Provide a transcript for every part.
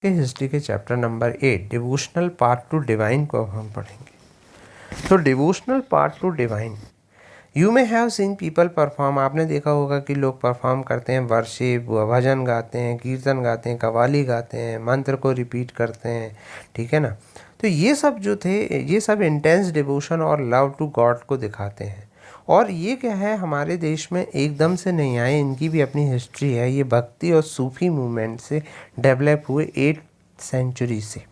के हिस्ट्री के chapter number 8 devotional part two divine को अब हम पढ़ेंगे। तो devotional part two divine, you may have seen people perform, आपने देखा होगा कि लोग परफॉर्म करते हैं, वर्शिप, भजन गाते हैं, कीर्तन गाते हैं, कव्वाली गाते हैं, मंत्र को रिपीट करते हैं, ठीक है ना। तो ये सब जो थे, ये सब इंटेंस डिवोशन और लव टू गॉड को दिखाते हैं। और ये क्या है, हमारे देश में एकदम से नहीं आए, इनकी भी अपनी हिस्ट्री है। ये भक्ति और सूफी मूवमेंट से डेवलप हुए 8th सेंचुरी से।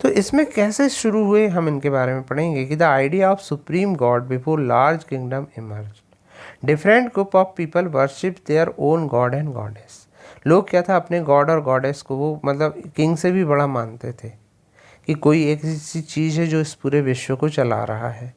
तो इसमें कैसे शुरू हुए हम इनके बारे में पढ़ेंगे कि the idea of supreme God before large kingdom emerge. Different group of people worship their own God and goddess. लोग क्या था, अपने गॉड और गॉडेस को वो मतलब किंग से भी बड़ा मानते थे कि कोई एक ऐसी चीज़ है जो इस पूरे विश्व को चला रहा है,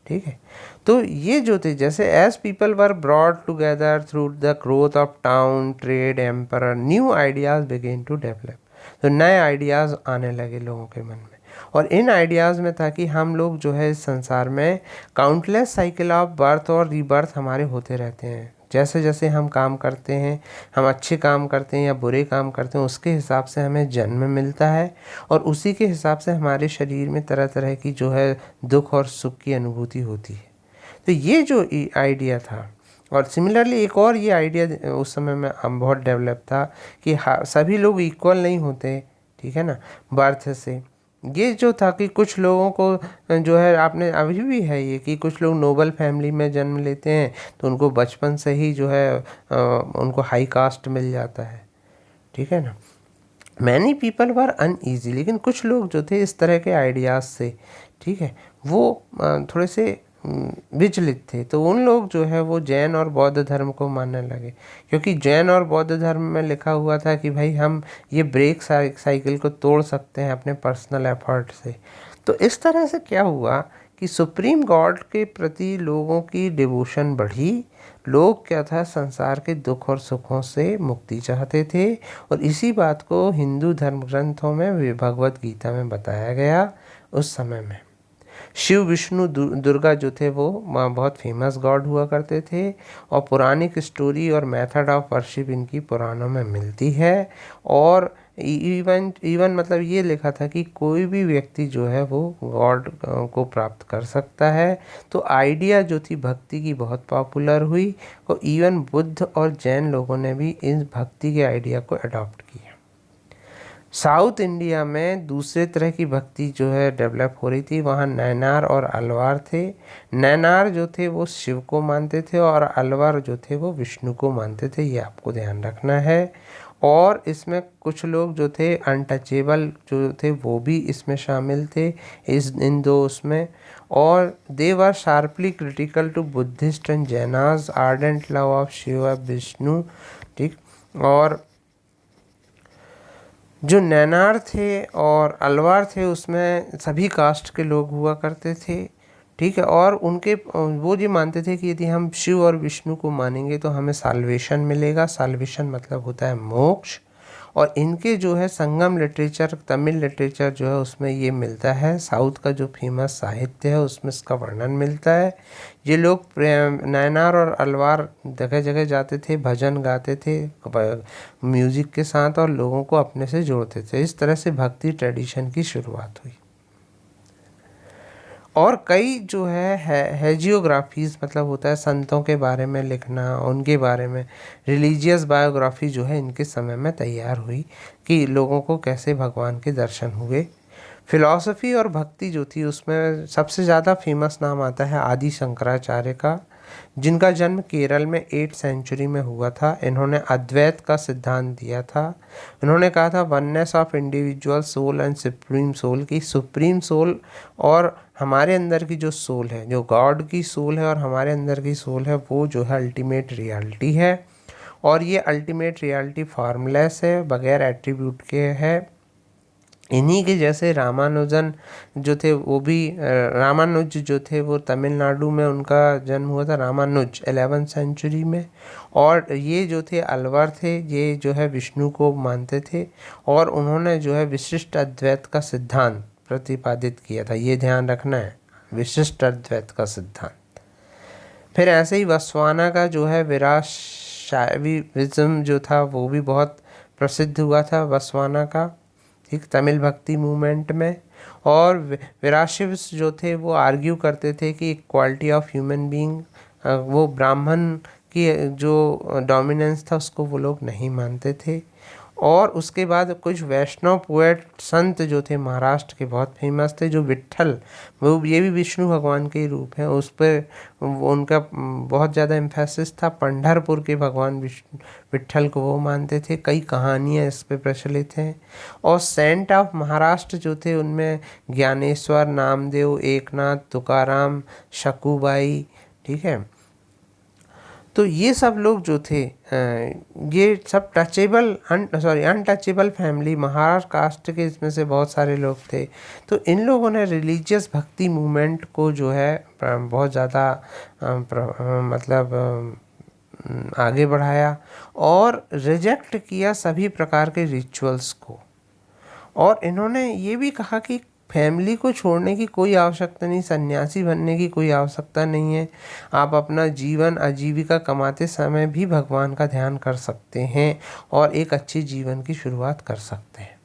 ठीक है। तो ये जो थे, जैसे as people were brought together through the growth of town, trade, empire, new ideas began to develop. तो नए आइडियाज़ आने लगे लोगों के मन में, और इन आइडियाज़ में था कि हम लोग जो है इस संसार में काउंटलेस साइकिल ऑफ बर्थ और रीबर्थ हमारे होते रहते हैं। जैसे जैसे हम काम करते हैं, हम अच्छे काम करते हैं या बुरे काम करते हैं, उसके हिसाब से हमें जन्म मिलता है, और उसी के हिसाब से हमारे शरीर में तरह तरह की जो है दुख और सुख की अनुभूति होती है। तो ये जो आइडिया था, और सिमिलरली एक और ये आइडिया उस समय में बहुत डेवलप था कि सभी लोग इक्वल नहीं होते, ठीक है ना, बर्थ से। ये जो था कि कुछ लोगों को जो है, आपने अभी भी है ये कि कुछ लोग नोबल फैमिली में जन्म लेते हैं तो उनको बचपन से ही जो है उनको हाई कास्ट मिल जाता है, ठीक है ना। मैनी पीपल वर अनईजी, लेकिन कुछ लोग जो थे इस तरह के आइडियाज़ से, ठीक है, वो थोड़े से विचलित थे। तो उन लोग जो है वो जैन और बौद्ध धर्म को मानने लगे, क्योंकि जैन और बौद्ध धर्म में लिखा हुआ था कि भाई हम ये ब्रेक साइकिल को तोड़ सकते हैं अपने पर्सनल एफर्ट से। तो इस तरह से क्या हुआ कि सुप्रीम गॉड के प्रति लोगों की डिवोशन बढ़ी। लोग क्या था, संसार के दुख और सुखों से मुक्ति चाहते थे, और इसी बात को हिंदू धर्म ग्रंथों में, भगवत गीता में बताया गया उस समय में। शिव, विष्णु, दुर्गा जो थे वो बहुत फेमस गॉड हुआ करते थे, और पुराणिक स्टोरी और मेथड ऑफ वर्शिप इनकी पुराणों में मिलती है। और इवन मतलब ये लिखा था कि कोई भी व्यक्ति जो है वो गॉड को प्राप्त कर सकता है। तो आइडिया जो थी भक्ति की बहुत पॉपुलर हुई, और इवन बुद्ध और जैन लोगों ने भी इस भक्ति के आइडिया को अडॉप्ट किया। साउथ इंडिया में दूसरे तरह की भक्ति जो है डेवलप हो रही थी। वहाँ नैनार और अलवार थे। नैनार जो थे वो शिव को मानते थे, और अलवार जो थे वो विष्णु को मानते थे, ये आपको ध्यान रखना है। और इसमें कुछ लोग जो थे अनटचेबल जो थे वो भी इसमें शामिल थे, इन दो उसमें। और they were sharply critical to Buddhist and Jains ardent love of Shiva Vishnu, ठीक। और जो नैनार थे और अलवार थे उसमें सभी कास्ट के लोग हुआ करते थे, ठीक है। और उनके वो ये मानते थे कि यदि हम शिव और विष्णु को मानेंगे तो हमें साल्वेशन मिलेगा। साल्वेशन मतलब होता है मोक्ष। और इनके जो है संगम लिटरेचर, तमिल लिटरेचर जो है उसमें ये मिलता है। साउथ का जो फेमस साहित्य है उसमें इसका वर्णन मिलता है। ये लोग नैनार और अलवार जगह जगह जाते थे, भजन गाते थे म्यूज़िक के साथ, और लोगों को अपने से जोड़ते थे। इस तरह से भक्ति ट्रेडिशन की शुरुआत हुई। और कई जो है हेजियोग्राफीज़, मतलब होता है संतों के बारे में लिखना, उनके बारे में रिलीजियस बायोग्राफी जो है इनके समय में तैयार हुई कि लोगों को कैसे भगवान के दर्शन हुए। फिलॉसफी और भक्ति जो थी उसमें सबसे ज़्यादा फेमस नाम आता है आदि शंकराचार्य का, जिनका जन्म केरल में 8th सेंचुरी में हुआ था। इन्होंने अद्वैत का सिद्धांत दिया था। इन्होंने कहा था oneness of individual soul and supreme soul, की सुप्रीम सोल और हमारे अंदर की जो सोल है, जो गॉड की सोल है और हमारे अंदर की सोल है, वो जो है अल्टीमेट रियलिटी है। और ये अल्टीमेट रियलिटी फॉर्मलेस है, बगैर एट्रीब्यूट के है। इन्हीं के जैसे रामानुजन जो थे वो भी रामानुज जो थे वो तमिलनाडु में उनका जन्म हुआ था, रामानुज 11th सेंचुरी में। और ये जो थे अलवर थे, ये जो है विष्णु को मानते थे, और उन्होंने जो है विशिष्ट अद्वैत का सिद्धांत प्रतिपादित किया था। ये ध्यान रखना है, विशिष्ट अद्वैत का सिद्धांत। फिर ऐसे ही वसवाना का जो है विराट शैविज्म जो था वो भी बहुत प्रसिद्ध हुआ था बसवाना का, ठीक, तमिल भक्ति मूवमेंट में। और विराशिव्स जो थे वो आर्ग्यू करते थे कि इक्वालिटी ऑफ ह्यूमन बीइंग, वो ब्राह्मण की जो डोमिनेंस था उसको वो लोग नहीं मानते थे। और उसके बाद कुछ वैष्णव पोएट संत जो थे महाराष्ट्र के बहुत फेमस थे, जो विट्ठल, वो ये भी विष्णु भगवान के ही रूप हैं, उस पर उनका बहुत ज़्यादा एम्फेसिस था। पंढरपुर के भगवान विट्ठल को वो मानते थे, कई कहानियाँ इस पे प्रचलित हैं। और सेंट ऑफ महाराष्ट्र जो थे उनमें ज्ञानेश्वर, नामदेव, एकनाथ, तुकाराम, शकूबाई, ठीक है। तो ये सब लोग जो थे ये सब अनटचेबल फैमिली, महाराष्ट्र कास्ट के इसमें से बहुत सारे लोग थे। तो इन लोगों ने रिलीजियस भक्ति मूवमेंट को जो है बहुत ज़्यादा आगे बढ़ाया और रिजेक्ट किया सभी प्रकार के रिचुअल्स को। और इन्होंने ये भी कहा कि फैमिली को छोड़ने की कोई आवश्यकता नहीं, सन्यासी बनने की कोई आवश्यकता नहीं है, आप अपना जीवन आजीविका कमाते समय भी भगवान का ध्यान कर सकते हैं और एक अच्छी जीवन की शुरुआत कर सकते हैं।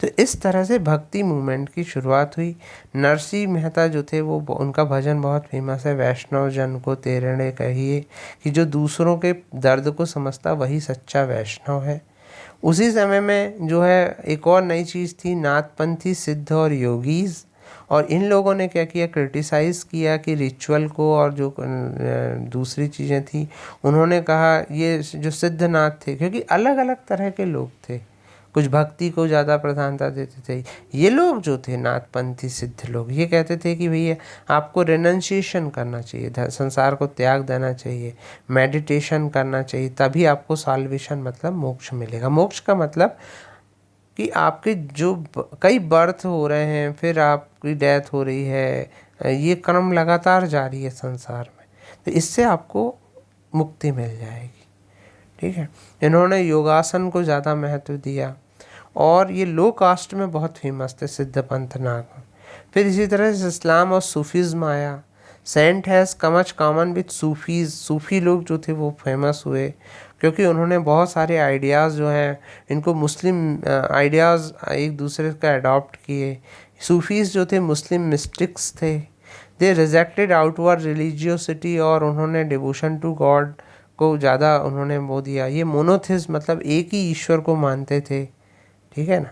तो इस तरह से भक्ति मूवमेंट की शुरुआत हुई। नरसिंह मेहता जो थे वो, उनका भजन बहुत फेमस है, वैष्णव जन को तेरणे कहिए, कि जो दूसरों के दर्द को समझता वही सच्चा वैष्णव है। उसी समय में जो है एक और नई चीज़ थी, नाथपंथी सिद्ध और योगीज़। और इन लोगों ने क्या किया, क्रिटिसाइज़ किया कि रिचुअल को, और जो दूसरी चीज़ें थी उन्होंने कहा ये जो सिद्धनाथ थे, क्योंकि अलग अलग तरह के लोग थे, कुछ भक्ति को ज़्यादा प्रधानता देते थे। ये लोग जो थे नाथपंथी सिद्ध लोग, ये कहते थे कि भैया आपको रेनंसिएशन करना चाहिए, संसार को त्याग देना चाहिए, मेडिटेशन करना चाहिए, तभी आपको साल्वेशन मतलब मोक्ष मिलेगा। मोक्ष का मतलब कि आपके जो कई बर्थ हो रहे हैं, फिर आपकी डेथ हो रही है, ये क्रम लगातार जारी है संसार में, तो इससे आपको मुक्ति मिल जाएगी, ठीक है। इन्होंने योगासन को ज़्यादा महत्व दिया और ये लो कास्ट में बहुत फेमस थे, सिद्ध पंथ नाग। फिर इसी तरह से इस्लाम और सूफीज़्म आया। Saint has much common with Sufis, सूफ़ी लोग जो थे वो फेमस हुए क्योंकि उन्होंने बहुत सारे आइडियाज़ जो हैं, इनको मुस्लिम आइडियाज़ एक दूसरे का अडॉप्ट किए। सूफीज़ जो थे मुस्लिम मिस्टिक्स थे। दे रिजेक्टेड आउटवर्ड रिलीजियोसिटी, और उन्होंने डिवोशन टू गॉड को ज़्यादा उन्होंने वो दिया। ये मोनोथिज्म मतलब एक ही ईश्वर को मानते थे, ठीक है ना।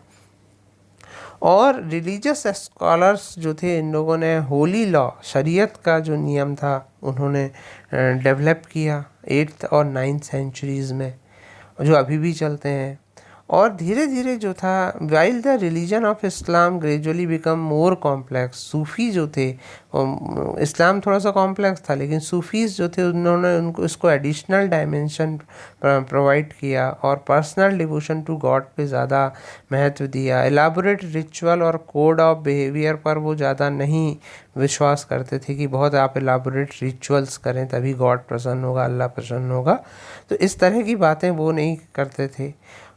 और रिलीजियस स्कॉलर्स जो थे, इन लोगों ने होली लॉ, शरीयत का जो नियम था, उन्होंने डेवलप किया 8th और 9th सेंचुरीज़ में, जो अभी भी चलते हैं। और धीरे धीरे जो था, while the religion of Islam gradually become more complex, सूफ़ी जो थे, इस्लाम थोड़ा सा कॉम्प्लेक्स था, लेकिन सूफ़ीज़ जो थे उन्होंने उनको इसको एडिशनल डायमेंशन प्रोवाइड किया और पर्सनल डिवोशन टू गॉड पे ज़्यादा महत्व दिया। एलाबोरेट रिचुअल और कोड ऑफ बिहेवियर पर वो ज़्यादा नहीं विश्वास करते थे कि बहुत आप एलाबोरेट रिचुअल्स करें तभी गॉड प्रसन्न होगा, अल्लाह प्रसन्न होगा, तो इस तरह की बातें वो नहीं करते थे।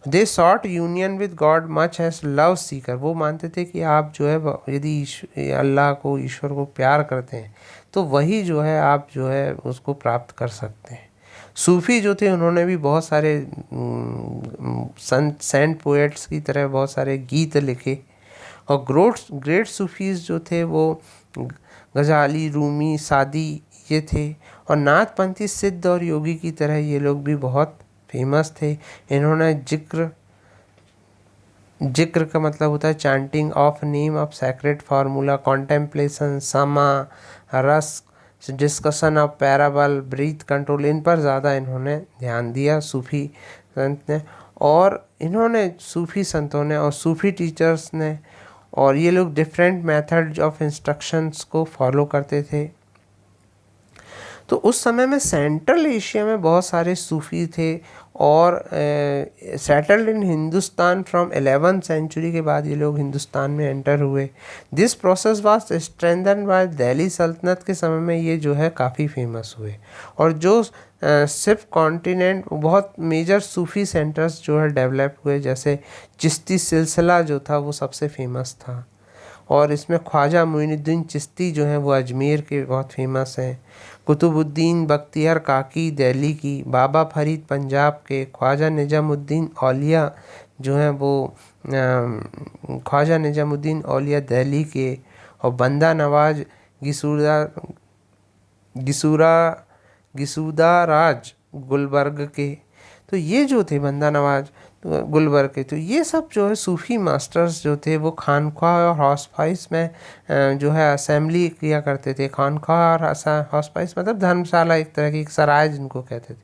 They sought union with God much as love seeker, वो मानते थे कि आप जो है यदि अल्लाह को, ईश्वर को प्यार करते हैं तो वही जो है आप जो है उसको प्राप्त कर सकते हैं। सूफ़ी जो थे उन्होंने भी बहुत सारे सेंट पोएट्स की तरह बहुत सारे गीत लिखे। और ग्रेट सूफ़ीज़ जो थे वो गज़ाली, रूमी, सादी ये थे। और नाथपंथी सिद्ध और योगी की तरह ये लोग भी बहुत फेमस थे। इन्होंने जिक्र का मतलब होता है chanting of name of sacred formula, contemplation, sama, रस, discussion of parable, breath control, इन पर ज़्यादा इन्होंने ध्यान दिया सूफ़ी संत ने। और इन्होंने सूफ़ी संतों ने और सूफ़ी टीचर्स ने, और ये लोग डिफरेंट मेथड्स ऑफ इंस्ट्रक्शंस को फॉलो करते थे। तो उस समय में सेंट्रल एशिया में बहुत सारे सूफ़ी थे और settled in Hindustan from 11th century के बाद ये लोग हिंदुस्तान में एंटर हुए। This process was strengthen by Delhi सल्तनत के समय में ये जो है काफ़ी फेमस हुए। और जो सिर्फ कॉन्टिनेंट बहुत मेजर सूफ़ी सेंटर्स जो है डेवलप हुए, जैसे चिश्ती सिलसिला जो था वो सबसे फेमस था। और इसमें ख्वाजा मोइनुद्दीन चिश्ती जो हैं वो अजमेर के बहुत फेमस हैं। कुतुबुद्दीन बख्तियार काकी दिल्ली की, बाबा फरीद पंजाब के, ख्वाजा निजामुद्दीन औलिया जो हैं वो ख्वाजा निजामुद्दीन औलिया दिल्ली के, और बंदा नवाज गिसूदाराज गुलबर्ग के। तो ये जो थे बंदा नवाज गुलबर्ग के, तो ये सब जो है सूफ़ी मास्टर्स जो थे वो खानख्वाह और हॉस्पाइस में जो है असेंबली किया करते थे। खानख्वाह और हॉस्पाइस मतलब धर्मशाला, एक तरह की सराय जिनको कहते थे।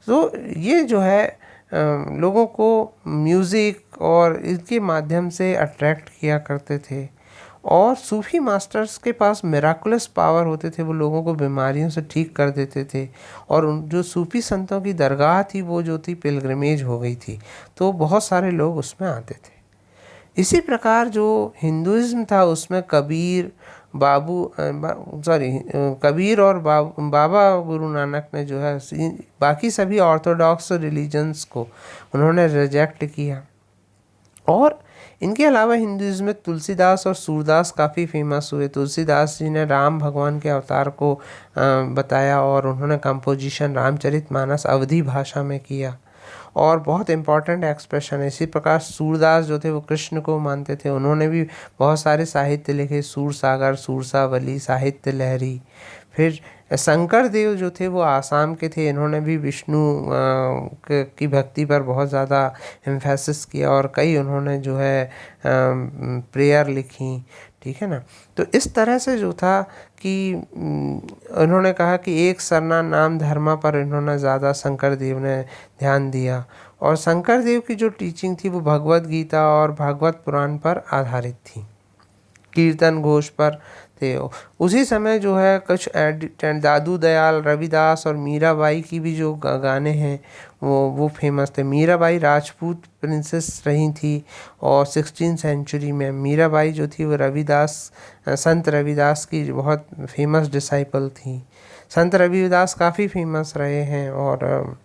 तो ये जो है लोगों को म्यूज़िक और इसके माध्यम से अट्रैक्ट किया करते थे। और सूफ़ी मास्टर्स के पास मिराकुलस पावर होते थे, वो लोगों को बीमारियों से ठीक कर देते थे। और उन जो सूफ़ी संतों की दरगाह थी वो जो थी पिलग्रिमेज हो गई थी, तो बहुत सारे लोग उसमें आते थे। इसी प्रकार जो हिंदुज़्म था उसमें कबीर और बाबा गुरु नानक ने जो है बाकी सभी ऑर्थोडॉक्स रिलीजन्स को उन्होंने रिजेक्ट किया। और इनके अलावा हिंदुइज्म में तुलसीदास और सूरदास काफ़ी फेमस हुए। तुलसीदास जी ने राम भगवान के अवतार को बताया और उन्होंने कंपोजिशन रामचरितमानस अवधी भाषा में किया और बहुत इम्पॉर्टेंट एक्सप्रेशन है। इसी प्रकार सूरदास जो थे वो कृष्ण को मानते थे, उन्होंने भी बहुत सारे साहित्य लिखे, सूरसागर, सूरसावली, साहित्य लहरी। फिर शंकर देव जो थे वो आसाम के थे, इन्होंने भी विष्णु की भक्ति पर बहुत ज़्यादा एम्फेसिस किया और कई उन्होंने जो है प्रेयर लिखी, ठीक है ना। तो इस तरह से जो था कि उन्होंने कहा कि एक सरना नाम धर्मा पर इन्होंने ज़्यादा शंकर देव ने ध्यान दिया। और शंकर देव की जो टीचिंग थी वो भगवत गीता और भागवत पुराण पर आधारित थी, कीर्तन घोष पर थे। उसी समय जो है कुछ दादू दयाल, रविदास और मीराबाई की भी जो गाने हैं वो फेमस थे। मीराबाई राजपूत प्रिंसेस रही थी और 16वीं सेंचुरी में मीराबाई जो थी वो संत रविदास की बहुत फेमस डिसाइपल थी। संत रविदास काफ़ी फेमस रहे हैं और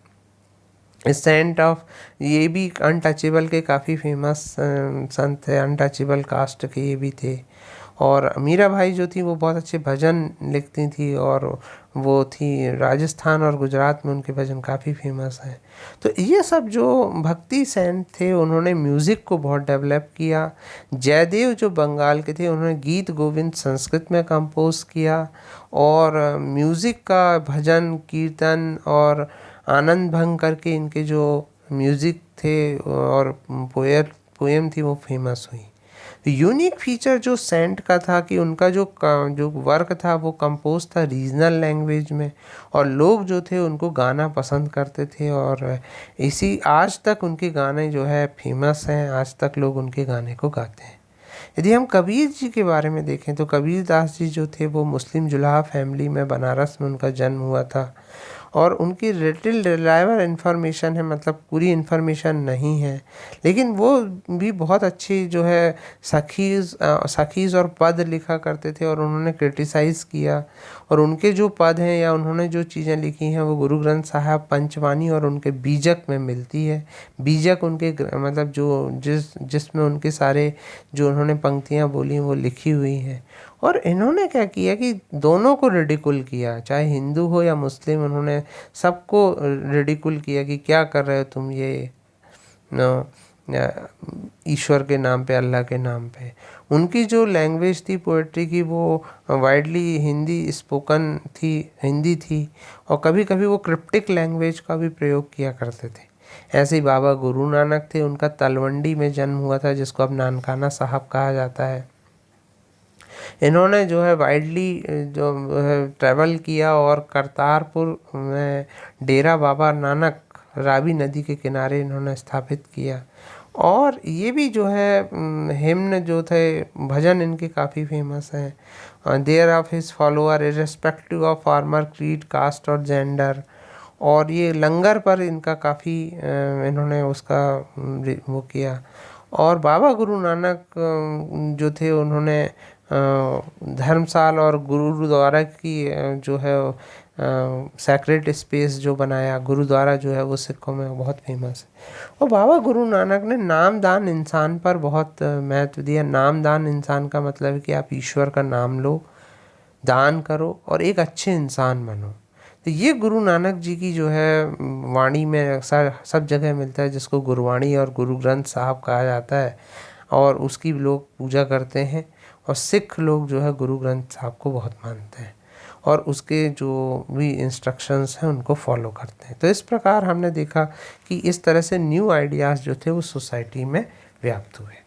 सेंट ऑफ, ये भी अनटचेबल के काफ़ी फेमस संत थे, अनटचेबल कास्ट के ये भी थे। और मीराबाई जो थी वो बहुत अच्छे भजन लिखती थी और वो थी राजस्थान और गुजरात में उनके भजन काफ़ी फेमस हैं। तो ये सब जो भक्ति सेंट थे उन्होंने म्यूज़िक को बहुत डेवलप किया। जयदेव जो बंगाल के थे उन्होंने गीत गोविंद संस्कृत में कंपोज किया और म्यूज़िक का भजन कीर्तन और आनंद भंग करके इनके जो म्यूज़िक थे और पोएम थी वो फेमस हुई। यूनिक फीचर जो सेंट का था कि उनका जो वर्क था वो कंपोज था रीजनल लैंग्वेज में और लोग जो थे उनको गाना पसंद करते थे और इसी आज तक उनके गाने जो है फेमस हैं, आज तक लोग उनके गाने को गाते हैं। यदि हम कबीर जी के बारे में देखें तो कबीर दास जी जो थे वो मुस्लिम जुलाहा फैमिली में बनारस में उनका जन्म हुआ था और उनकी रिलायबल इन्फॉर्मेशन है, मतलब पूरी इन्फॉर्मेशन नहीं है, लेकिन वो भी बहुत अच्छी जो है सखीज़ और पद लिखा करते थे और उन्होंने क्रिटिसाइज़ किया। और उनके जो पद हैं या उन्होंने जो चीज़ें लिखी हैं वो गुरु ग्रंथ साहब पंचवानी और उनके बीजक में मिलती है। बीजक उनके मतलब जो जिसमें उनके सारे जो उन्होंने पंक्तियाँ बोली वो लिखी हुई हैं। और इन्होंने क्या किया कि दोनों को रिडिकुल किया, चाहे हिंदू हो या मुस्लिम, उन्होंने सबको रिडिकुल किया कि क्या कर रहे हो तुम ये ईश्वर के नाम पे, अल्लाह के नाम पे। उनकी जो लैंग्वेज थी पोएट्री की वो वाइडली हिंदी थी और कभी कभी वो क्रिप्टिक लैंग्वेज का भी प्रयोग किया करते थे। ऐसे ही बाबा गुरु नानक थे, उनका तलवंडी में जन्म हुआ था जिसको अब नानकाना साहब कहा जाता है। इन्होंने जो है वाइडली जो है ट्रैवल किया और करतारपुर में डेरा बाबा नानक रावी नदी के किनारे इन्होंने स्थापित किया। और ये भी जो है हिम्न जो थे भजन इनके काफ़ी फेमस हैं। There of his follower irrespective of farmer creed caste और जेंडर। और ये लंगर पर इनका काफ़ी इन्होंने उसका वो किया। और बाबा गुरु नानक जो थे उन्होंने धर्मशाला और गुरुद्वारा की जो है सैक्रेड स्पेस जो बनाया, गुरुद्वारा जो है वो सिखों में बहुत फेमस है। और बाबा गुरु नानक ने नामदान इंसान पर बहुत महत्व दिया। नामदान इंसान का मतलब है कि आप ईश्वर का नाम लो, दान करो और एक अच्छे इंसान बनो। तो ये गुरु नानक जी की जो है वाणी में अक्सर सब जगह मिलता है, जिसको गुरवाणी और गुरु ग्रंथ साहब कहा जाता है, और उसकी लोग पूजा करते हैं। और सिख लोग जो है गुरु ग्रंथ साहब को बहुत मानते हैं और उसके जो भी इंस्ट्रक्शंस हैं उनको फॉलो करते हैं। तो इस प्रकार हमने देखा कि इस तरह से न्यू आइडियाज़ जो थे वो सोसाइटी में व्याप्त हुए।